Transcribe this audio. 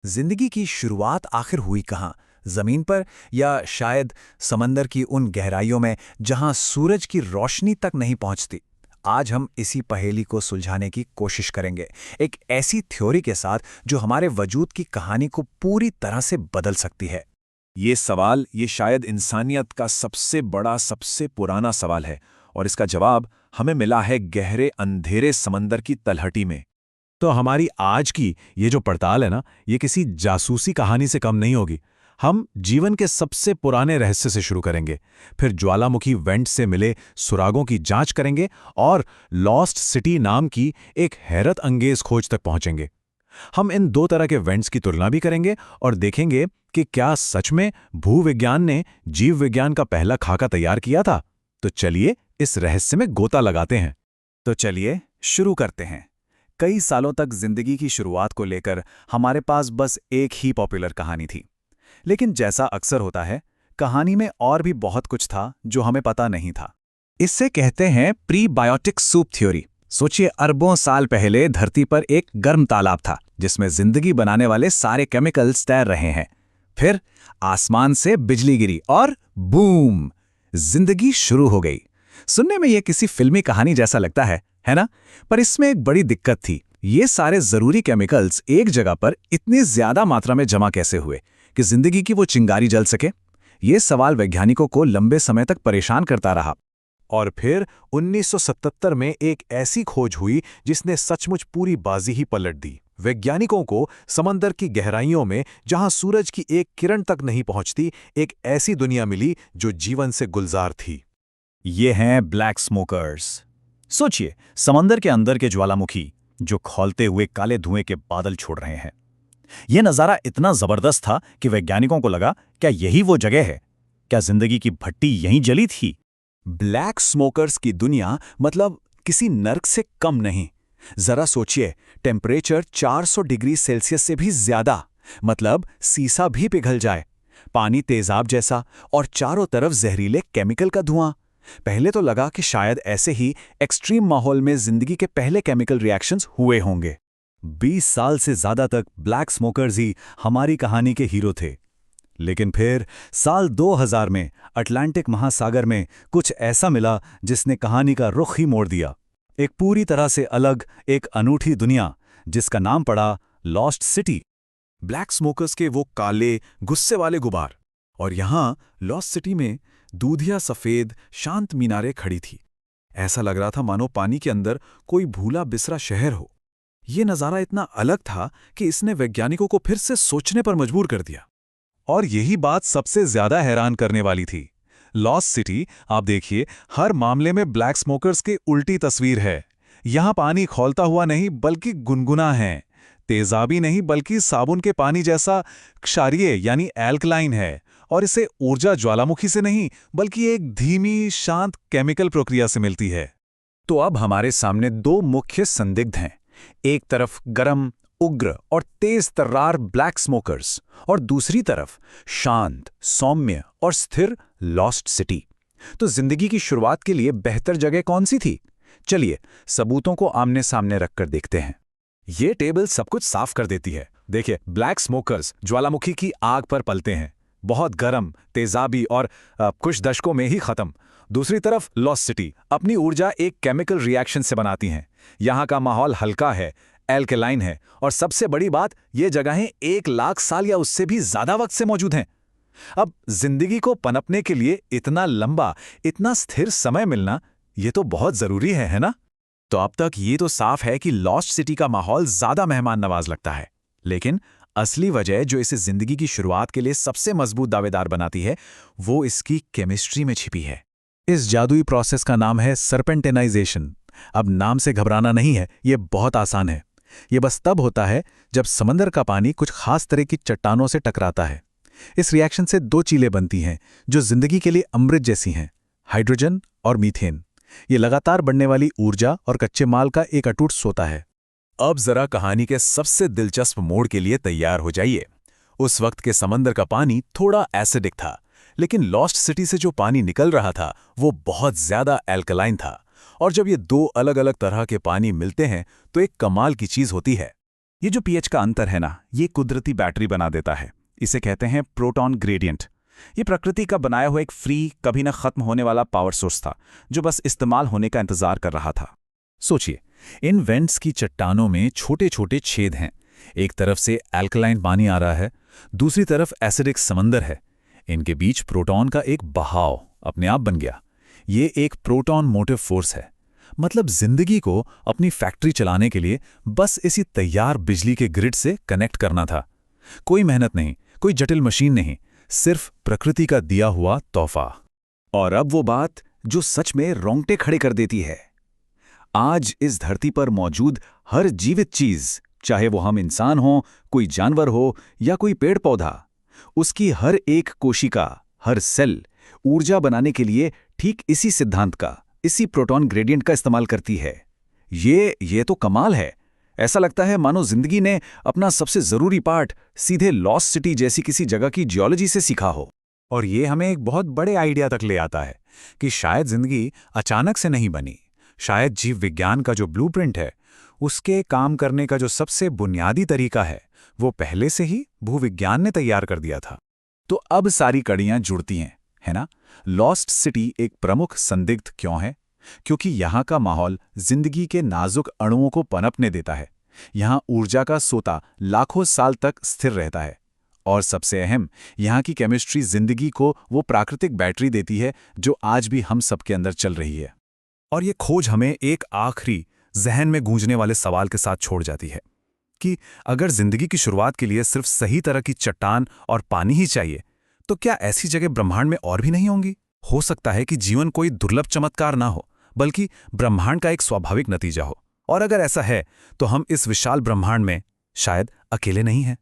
जिंदगी की शुरुआत आखिर हुई कहाँ? जमीन पर या शायद समंदर की उन गहराइयों में जहां सूरज की रोशनी तक नहीं पहुंचती? आज हम इसी पहेली को सुलझाने की कोशिश करेंगे, एक ऐसी थ्योरी के साथ जो हमारे वजूद की कहानी को पूरी तरह से बदल सकती है। ये सवाल ये शायद इंसानियत का सबसे बड़ा सबसे पुराना सवाल है और इसका जवाब हमें मिला है गहरे अंधेरे समंदर की तलहटी में। तो हमारी आज की ये जो पड़ताल है ना, ये किसी जासूसी कहानी से कम नहीं होगी। हम जीवन के सबसे पुराने रहस्य से शुरू करेंगे, फिर ज्वालामुखी वेंट से मिले सुरागों की जांच करेंगे और लॉस्ट सिटी नाम की एक हैरत अंगेज खोज तक पहुंचेंगे। हम इन दो तरह के वेंट्स की तुलना भी करेंगे और देखेंगे कि क्या सच में भूविज्ञान ने जीव विज्ञान का पहला खाका तैयार किया था। तो चलिए इस रहस्य में गोता लगाते हैं। तो चलिए शुरू करते हैं। कई सालों तक जिंदगी की शुरुआत को लेकर हमारे पास बस एक ही पॉपुलर कहानी थी, लेकिन जैसा अक्सर होता है, कहानी में और भी बहुत कुछ था जो हमें पता नहीं था। इससे कहते हैं प्रीबायोटिक सूप थ्योरी। सोचिए, अरबों साल पहले धरती पर एक गर्म तालाब था जिसमें जिंदगी बनाने वाले सारे केमिकल्स तैर रहे हैं। फिर आसमान से बिजली गिरी और बूम, जिंदगी शुरू हो गई। सुनने में यह किसी फिल्मी कहानी जैसा लगता है ना? पर इसमें एक बड़ी दिक्कत थी। ये सारे जरूरी केमिकल्स एक जगह पर इतनी ज्यादा मात्रा में जमा कैसे हुए कि जिंदगी की वो चिंगारी जल सके? ये सवाल वैज्ञानिकों को लंबे समय तक परेशान करता रहा। और फिर 1977 में एक ऐसी खोज हुई जिसने सचमुच पूरी बाजी ही पलट दी। वैज्ञानिकों को समंदर की गहराइयों में, जहां सूरज की एक किरण तक नहीं पहुंचती, एक ऐसी दुनिया मिली जो जीवन से गुलजार थी। ये हैं ब्लैक स्मोकर्स। सोचिए, समंदर के अंदर के ज्वालामुखी जो खौलते हुए काले धुएं के बादल छोड़ रहे हैं। यह नज़ारा इतना जबरदस्त था कि वैज्ञानिकों को लगा, क्या यही वो जगह है? क्या जिंदगी की भट्टी यहीं जली थी? ब्लैक स्मोकर्स की दुनिया मतलब किसी नर्क से कम नहीं। जरा सोचिए, टेम्परेचर 400 डिग्री सेल्सियस से भी ज्यादा, मतलब सीसा भी पिघल जाए, पानी तेजाब जैसा और चारों तरफ जहरीले केमिकल का धुआं। पहले तो लगा कि शायद ऐसे ही एक्सट्रीम माहौल में जिंदगी के पहले केमिकल रिएक्शंस हुए होंगे। 20 साल से ज्यादा तक ब्लैक स्मोकर्स ही हमारी कहानी के हीरो थे। लेकिन फिर साल 2000 में अटलांटिक महासागर में कुछ ऐसा मिला जिसने कहानी का रुख ही मोड़ दिया। एक पूरी तरह से अलग, एक अनूठी दुनिया जिसका नाम पड़ा लॉस्ट सिटी। ब्लैक स्मोकर्स के वो काले गुस्से वाले गुबार, और यहां लॉस्ट सिटी में दूधिया सफेद शांत मीनारें खड़ी थी। ऐसा लग रहा था मानो पानी के अंदर कोई भूला बिसरा शहर हो। ये नज़ारा इतना अलग था कि इसने वैज्ञानिकों को फिर से सोचने पर मजबूर कर दिया। और यही बात सबसे ज्यादा हैरान करने वाली थी। लॉस्ट सिटी, आप देखिए, हर मामले में ब्लैक स्मोकर्स के उल्टी तस्वीर है। यहां पानी खौलता हुआ नहीं बल्कि गुनगुना है, तेजाबी नहीं बल्कि साबुन के पानी जैसा क्षारीय यानी एल्कलाइन है, और इसे ऊर्जा ज्वालामुखी से नहीं बल्कि एक धीमी शांत केमिकल प्रक्रिया से मिलती है। तो अब हमारे सामने दो मुख्य संदिग्ध हैं। एक तरफ गरम, उग्र और तेज तर्रार ब्लैक स्मोकर्स, और दूसरी तरफ शांत, सौम्य और स्थिर लॉस्ट सिटी। तो जिंदगी की शुरुआत के लिए बेहतर जगह कौन सी थी? चलिए सबूतों को आमने सामने रखकर देखते हैं। ये टेबल सब कुछ साफ कर देती है। देखिए, ब्लैक स्मोकर्स ज्वालामुखी की आग पर पलते हैं, बहुत गर्म, तेजाबी और कुछ दशकों में ही खत्म। दूसरी तरफ लॉस्ट सिटी अपनी ऊर्जा एक केमिकल रिएक्शन से बनाती हैं। यहाँ का माहौल हल्का है, एल्केलाइन है, और सबसे बड़ी बात, ये जगहें 1 लाख साल या उससे भी ज्यादा वक्त से मौजूद हैं। अब जिंदगी को पनपने के लिए इतना लंबा, इतना स्थिर समय मिलना, ये तो बहुत जरूरी है ना? तो अब तक ये तो साफ है कि लॉस्ट सिटी का माहौल ज्यादा मेहमान नवाज लगता है, लेकिन असली वजह जो इसे जिंदगी की शुरुआत के लिए सबसे मजबूत दावेदार बनाती है, वो इसकी केमिस्ट्री में छिपी है। इस जादुई प्रोसेस का नाम है सरपेंटेनाइजेशन। अब नाम से घबराना नहीं है, ये बहुत आसान है। ये बस तब होता है जब समंदर का पानी कुछ खास तरह की चट्टानों से टकराता है। इस रिएक्शन से 2 चीलें बनती हैं जो जिंदगी के लिए अमृत जैसी हैं, हाइड्रोजन और मीथेन। ये लगातार बढ़ने वाली ऊर्जा और कच्चे माल का एक अटूट सोता है। अब जरा कहानी के सबसे दिलचस्प मोड़ के लिए तैयार हो जाइए। उस वक्त के समंदर का पानी थोड़ा एसिडिक था, लेकिन लॉस्ट सिटी से जो पानी निकल रहा था वो बहुत ज्यादा एल्कलाइन था। और जब ये 2 अलग अलग तरह के पानी मिलते हैं तो एक कमाल की चीज होती है। ये जो pH का अंतर है ना, ये कुदरती बैटरी बना देता है। इसे कहते हैं प्रोटॉन ग्रेडियंट। ये प्रकृति का बनाया हुआ एक फ्री, कभी न खत्म होने वाला पावर सोर्स था, जो बस इस्तेमाल होने का इंतजार कर रहा था। सोचिए, इन वेंट्स की चट्टानों में छोटे छोटे छेद हैं। एक तरफ से एल्कलाइन पानी आ रहा है, दूसरी तरफ एसिडिक समंदर है। इनके बीच प्रोटॉन का एक बहाव अपने आप बन गया। ये एक प्रोटॉन मोटिव फोर्स है। मतलब जिंदगी को अपनी फैक्ट्री चलाने के लिए बस इसी तैयार बिजली के ग्रिड से कनेक्ट करना था। कोई मेहनत नहीं, कोई जटिल मशीन नहीं, सिर्फ प्रकृति का दिया हुआ तोहफा। और अब वो बात जो सच में रोंगटे खड़े कर देती है। आज इस धरती पर मौजूद हर जीवित चीज, चाहे वो हम इंसान हो, कोई जानवर हो या कोई पेड़ पौधा, उसकी हर एक कोशिका, हर सेल ऊर्जा बनाने के लिए ठीक इसी सिद्धांत का, इसी प्रोटॉन ग्रेडियंट का इस्तेमाल करती है। ये तो कमाल है। ऐसा लगता है मानो जिंदगी ने अपना सबसे जरूरी पार्ट सीधे लॉस्ट सिटी जैसी किसी जगह की जियोलॉजी से सीखा हो। और ये हमें एक बहुत बड़े आइडिया तक ले आता है कि शायद जिंदगी अचानक से नहीं बनी। शायद जीव विज्ञान का जो ब्लूप्रिंट है, उसके काम करने का जो सबसे बुनियादी तरीका है, वो पहले से ही भूविज्ञान ने तैयार कर दिया था। तो अब सारी कड़ियां जुड़ती हैं, है ना? लॉस्ट सिटी एक प्रमुख संदिग्ध क्यों है? क्योंकि यहाँ का माहौल जिंदगी के नाजुक अणुओं को पनपने देता है। यहाँ ऊर्जा का सोता लाखों साल तक स्थिर रहता है। और सबसे अहम, यहाँ की केमिस्ट्री जिंदगी को वो प्राकृतिक बैटरी देती है जो आज भी हम सबके अंदर चल रही है। और ये खोज हमें एक आखिरी जहन में गूंजने वाले सवाल के साथ छोड़ जाती है कि अगर जिंदगी की शुरुआत के लिए सिर्फ सही तरह की चट्टान और पानी ही चाहिए, तो क्या ऐसी जगह ब्रह्मांड में और भी नहीं होंगी? हो सकता है कि जीवन कोई दुर्लभ चमत्कार ना हो, बल्कि ब्रह्मांड का एक स्वाभाविक नतीजा हो। और अगर ऐसा है, तो हम इस विशाल ब्रह्मांड में शायद अकेले नहीं हैं।